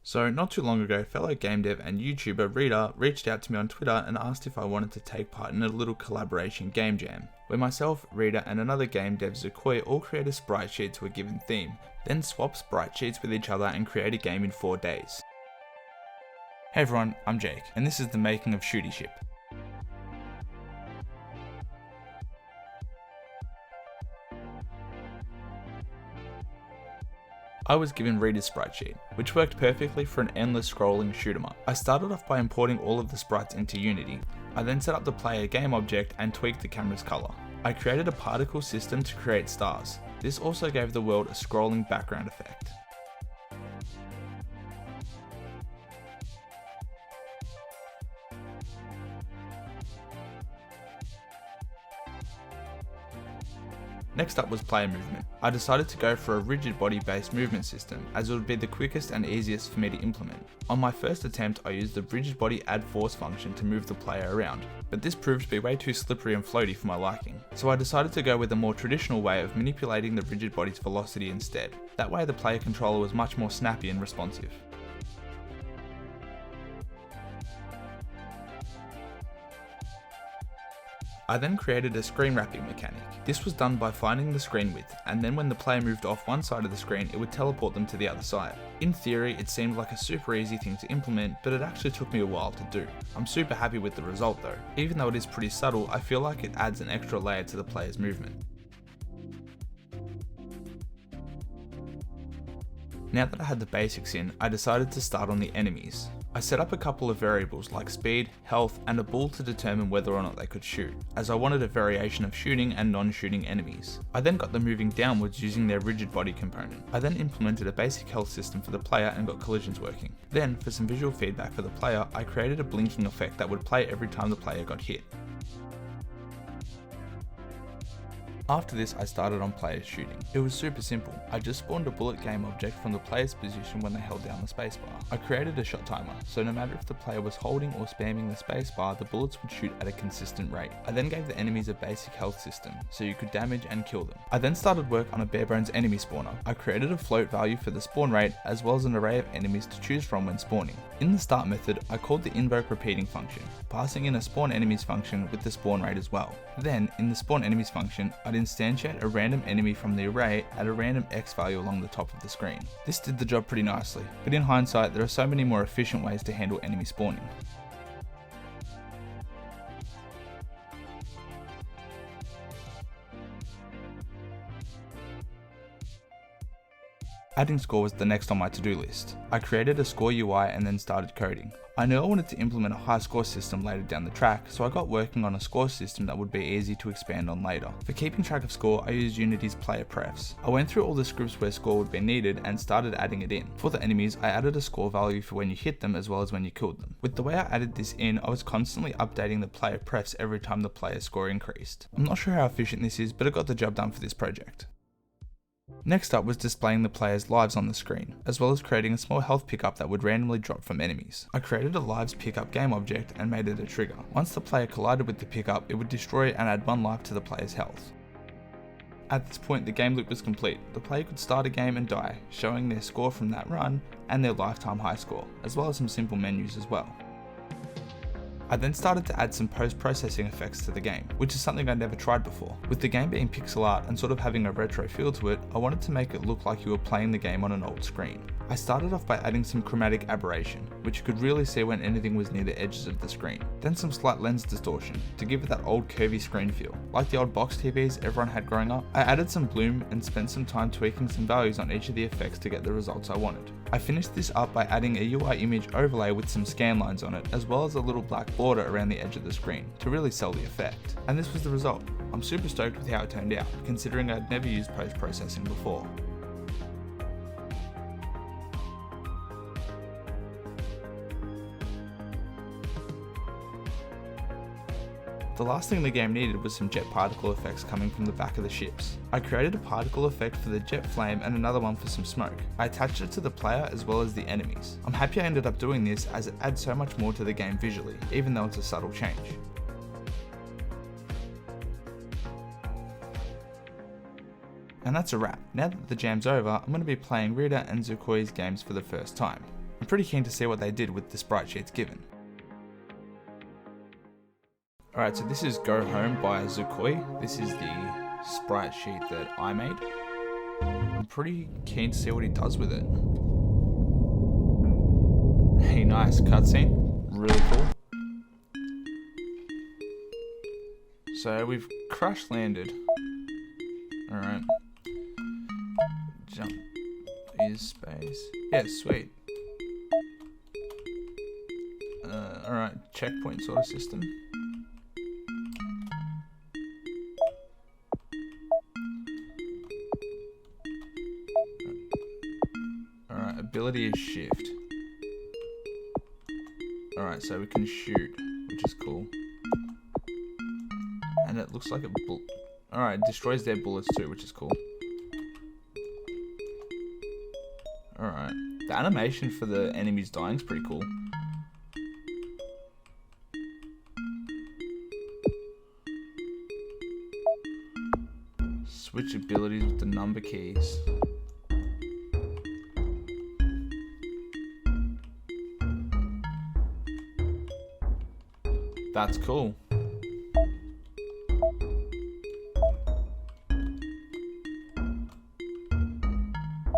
So not too long ago, fellow game dev and YouTuber Ridha reached out to me on Twitter and asked if I wanted to take part in a little collaboration game jam, where myself, Ridha and another game dev Zukoix all create a sprite sheet to a given theme, then swap sprite sheets with each other and create a game in 4 days. Hey everyone, I'm Jake, and this is the making of Shooty Ship. I was given Ridha's sprite sheet, which worked perfectly for an endless scrolling shoot 'em up. I started off by importing all of the sprites into Unity. I then set up the player game object and tweaked the camera's colour. I created a particle system to create stars. This also gave the world a scrolling background effect. Next up was player movement. I decided to go for a rigid body based movement system, as it would be the quickest and easiest for me to implement. On my first attempt, I used the rigid body add force function to move the player around, but this proved to be way too slippery and floaty for my liking. So I decided to go with a more traditional way of manipulating the rigid body's velocity instead. That way the player controller was much more snappy and responsive. I then created a screen wrapping mechanic. This was done by finding the screen width, and then when the player moved off one side of the screen, it would teleport them to the other side. In theory, it seemed like a super easy thing to implement, but it actually took me a while to do. I'm super happy with the result though. Even though it is pretty subtle, I feel like it adds an extra layer to the player's movement. Now that I had the basics in, I decided to start on the enemies. I set up a couple of variables like speed, health, and a bool to determine whether or not they could shoot, as I wanted a variation of shooting and non-shooting enemies. I then got them moving downwards using their rigid body component. I then implemented a basic health system for the player and got collisions working. Then, for some visual feedback for the player, I created a blinking effect that would play every time the player got hit. After this, I started on players shooting. It was super simple. I just spawned a bullet game object from the player's position when they held down the spacebar. I created a shot timer, so no matter if the player was holding or spamming the spacebar, the bullets would shoot at a consistent rate. I then gave the enemies a basic health system, so you could damage and kill them. I then started work on a bare bones enemy spawner. I created a float value for the spawn rate, as well as an array of enemies to choose from when spawning. In the start method, I called the invoke repeating function, passing in a spawn enemies function with the spawn rate as well. Then, in the spawn enemies function, I'd instantiate a random enemy from the array at a random X value along the top of the screen. This did the job pretty nicely, but in hindsight there are so many more efficient ways to handle enemy spawning. Adding score was the next on my to-do list. I created a score UI and then started coding. I knew I wanted to implement a high score system later down the track, so I got working on a score system that would be easy to expand on later. For keeping track of score, I used Unity's player prefs. I went through all the scripts where score would be needed and started adding it in. For the enemies, I added a score value for when you hit them as well as when you killed them. With the way I added this in, I was constantly updating the player prefs every time the player's score increased. I'm not sure how efficient this is, but it got the job done for this project. Next up was displaying the player's lives on the screen, as well as creating a small health pickup that would randomly drop from enemies. I created a lives pickup game object and made it a trigger. Once the player collided with the pickup, it would destroy and add 1 life to the player's health. At this point, the game loop was complete. The player could start a game and die, showing their score from that run and their lifetime high score, as well as some simple menus as well. I then started to add some post-processing effects to the game, which is something I'd never tried before. With the game being pixel art and sort of having a retro feel to it, I wanted to make it look like you were playing the game on an old screen. I started off by adding some chromatic aberration, which you could really see when anything was near the edges of the screen. Then some slight lens distortion, to give it that old curvy screen feel. Like the old box TVs everyone had growing up, I added some bloom and spent some time tweaking some values on each of the effects to get the results I wanted. I finished this up by adding a UI image overlay with some scan lines on it, as well as a little black border around the edge of the screen, to really sell the effect. And this was the result. I'm super stoked with how it turned out, considering I'd never used post-processing before. The last thing the game needed was some jet particle effects coming from the back of the ships. I created a particle effect for the jet flame and another one for some smoke. I attached it to the player as well as the enemies. I'm happy I ended up doing this as it adds so much more to the game visually, even though it's a subtle change. And that's a wrap. Now that the jam's over, I'm going to be playing Ridha and Zukoix's games for the first time. I'm pretty keen to see what they did with the sprite sheets given. Alright, so this is Go Home by Zukoix. This is the sprite sheet that I made. I'm pretty keen to see what he does with it. Hey, nice cutscene. Really cool. So we've crash landed. Alright. Jump is space. Yeah, sweet. Alright, checkpoint sort of system. Alright, ability is shift. Alright, so we can shoot, which is cool. And it looks like it alright, it destroys their bullets too, which is cool. Alright. The animation for the enemies dying is pretty cool. Switch abilities with the number keys. That's cool.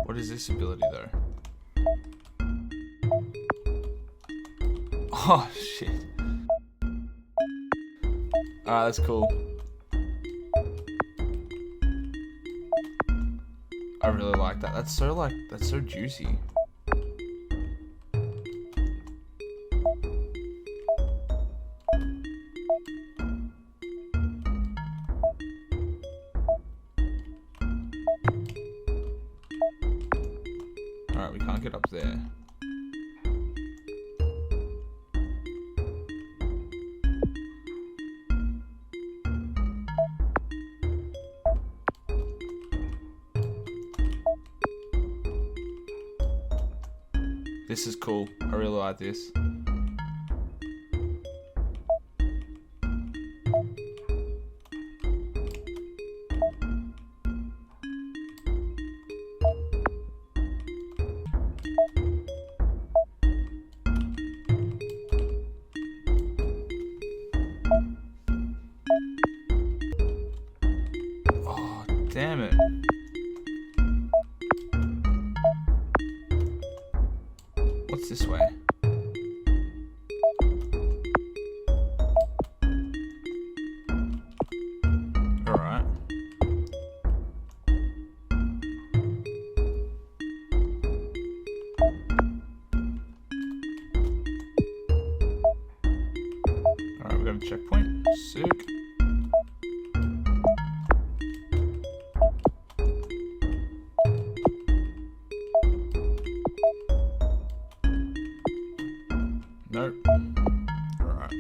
What is this ability though? Oh shit. Alright, that's cool. I really like that. That's so juicy. Alright, we can't get up there. This is cool. I really like this. Oh, damn it. What's this way? Alright. Alright, we got a checkpoint. Sick. Nope. Alright.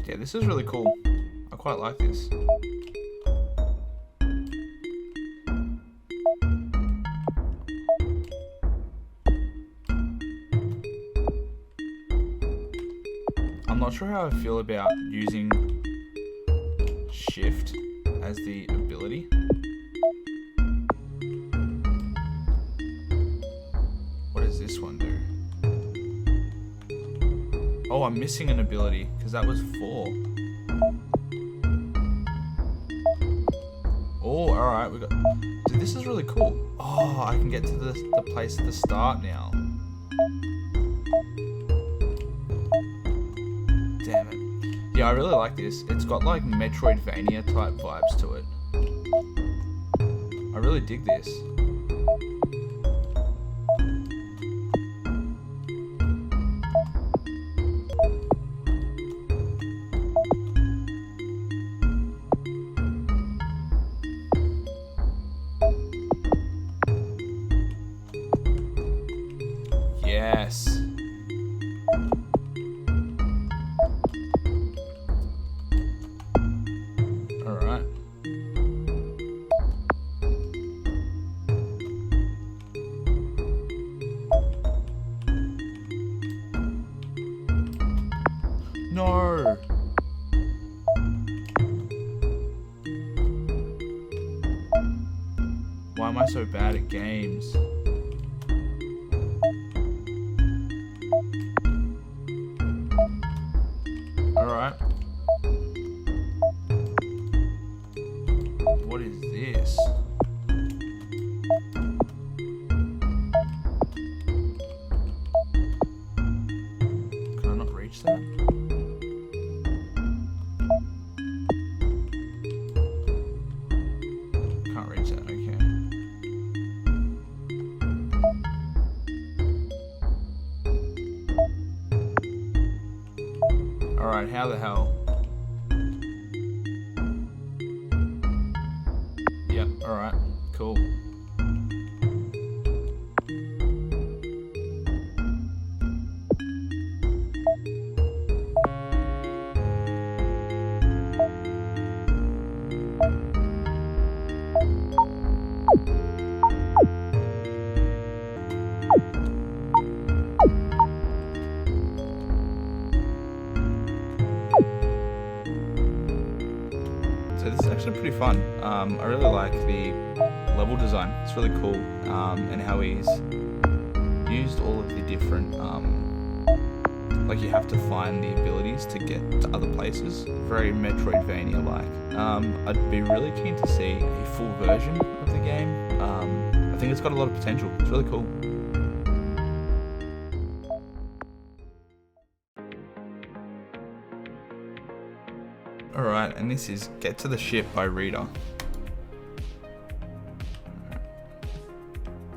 Yeah, this is really cool. I quite like this. I'm not sure how I feel about using shift as the ability. What does this one do? Oh, I'm missing an ability because that was 4. Oh, alright, we got. Dude, this is really cool. Oh, I can get to the place at the start now. Damn it. Yeah, I really like this. It's got like Metroidvania type vibes to it. I really dig this. Why am I so bad at games? Alright. What is this? Can I not reach that? Can't reach that, okay. Alright, how the hell? Yep, alright, cool. So this is actually pretty fun. I really like the level design. It's really cool, and how he's used all of the different, like you have to find the abilities to get to other places. Very Metroidvania-like. I'd be really keen to see a full version of the game. I think it's got a lot of potential. It's really cool. Alright, and this is Get to the Ship by Ridha.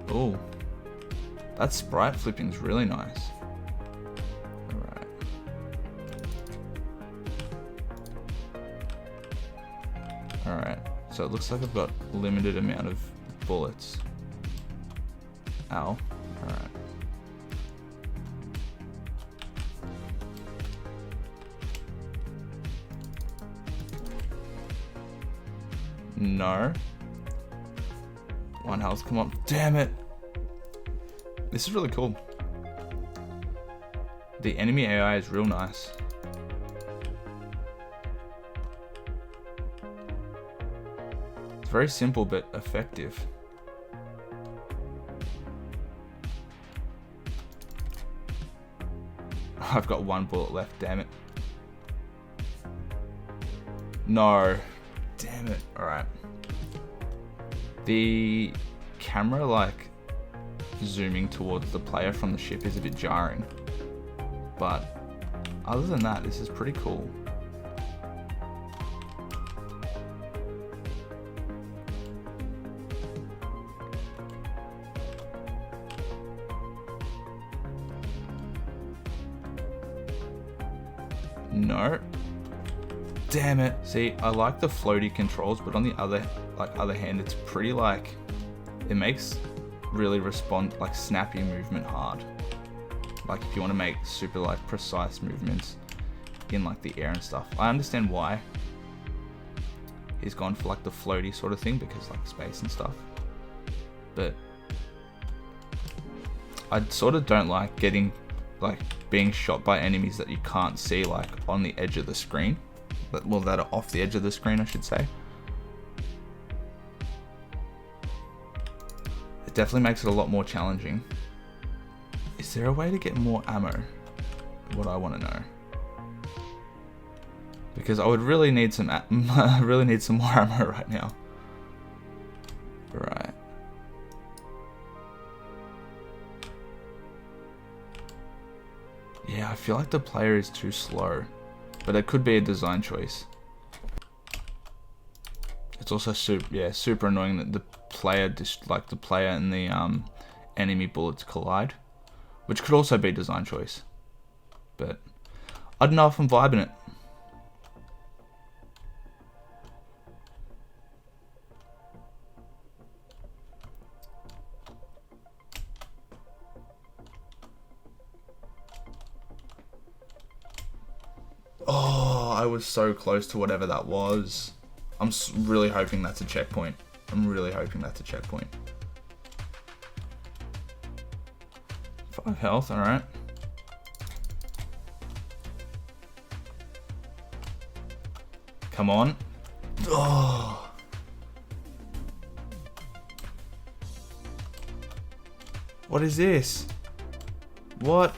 Oh, that sprite flipping's really nice. Alright. Alright, so it looks like I've got a limited amount of bullets. Ow. Alright. No. One health, come on. Damn it. This is really cool. The enemy AI is real nice. It's very simple but effective. I've got one bullet left, damn it. No. Damn it. Alright. The camera, like, zooming towards the player from the ship is a bit jarring. But other than that, this is pretty cool. No. Damn it. See, I like the floaty controls, but on the other hand, it's pretty like, it makes really snappy movement hard. Like if you want to make super like precise movements in like the air and stuff. I understand why he's gone for like the floaty sort of thing, because like space and stuff. But I sort of don't like being shot by enemies that you can't see like on the edge of the screen. Well, that are off the edge of the screen, I should say. It definitely makes it a lot more challenging. Is there a way to get more ammo? What I want to know. Because I would really need some really need some more ammo right now. Right. Yeah, I feel like the player is too slow. But it could be a design choice. It's also super annoying that the player and the enemy bullets collide, which could also be a design choice. But I don't know if I'm vibing it. Oh, I was so close to whatever that was. I'm really hoping that's a checkpoint. I'm really hoping that's a checkpoint. 5 health, alright. Come on. Oh. What is this? What?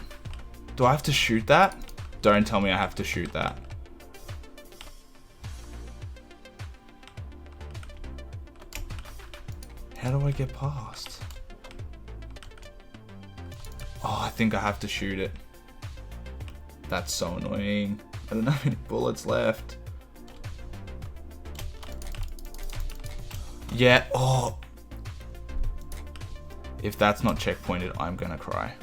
Do I have to shoot that? Don't tell me I have to shoot that. How do I get past? Oh, I think I have to shoot it. That's so annoying. I don't have any bullets left. Yeah, oh. If that's not checkpointed, I'm gonna cry.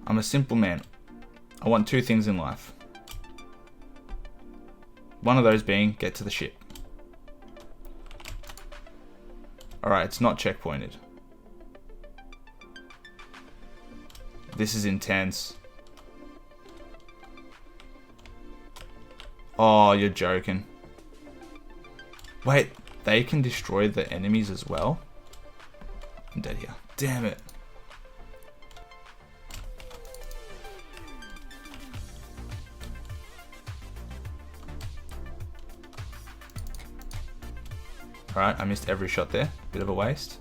I'm a simple man. I want two things in life. One of those being get to the ship. Alright, it's not checkpointed. This is intense. Oh, you're joking. Wait, they can destroy the enemies as well? I'm dead here. Damn it. Alright, I missed every shot there. Bit of a waste.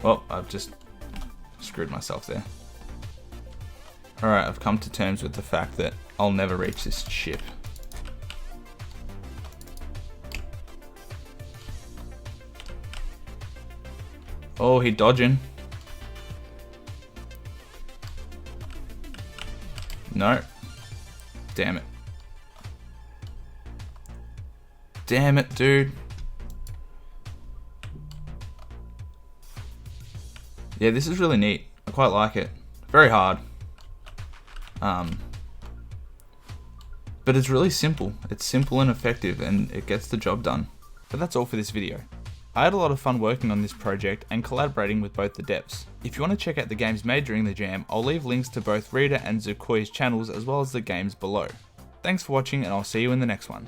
Well, I've just screwed myself there. Alright, I've come to terms with the fact that I'll never reach this ship. Oh, he dodging. No. Damn it. Damn it, dude. Yeah, this is really neat. I quite like it. Very hard. But it's really simple. It's simple and effective, and it gets the job done. But that's all for this video. I had a lot of fun working on this project and collaborating with both the devs. If you want to check out the games made during the jam, I'll leave links to both Ridha and Zukoix's channels as well as the games below. Thanks for watching, and I'll see you in the next one.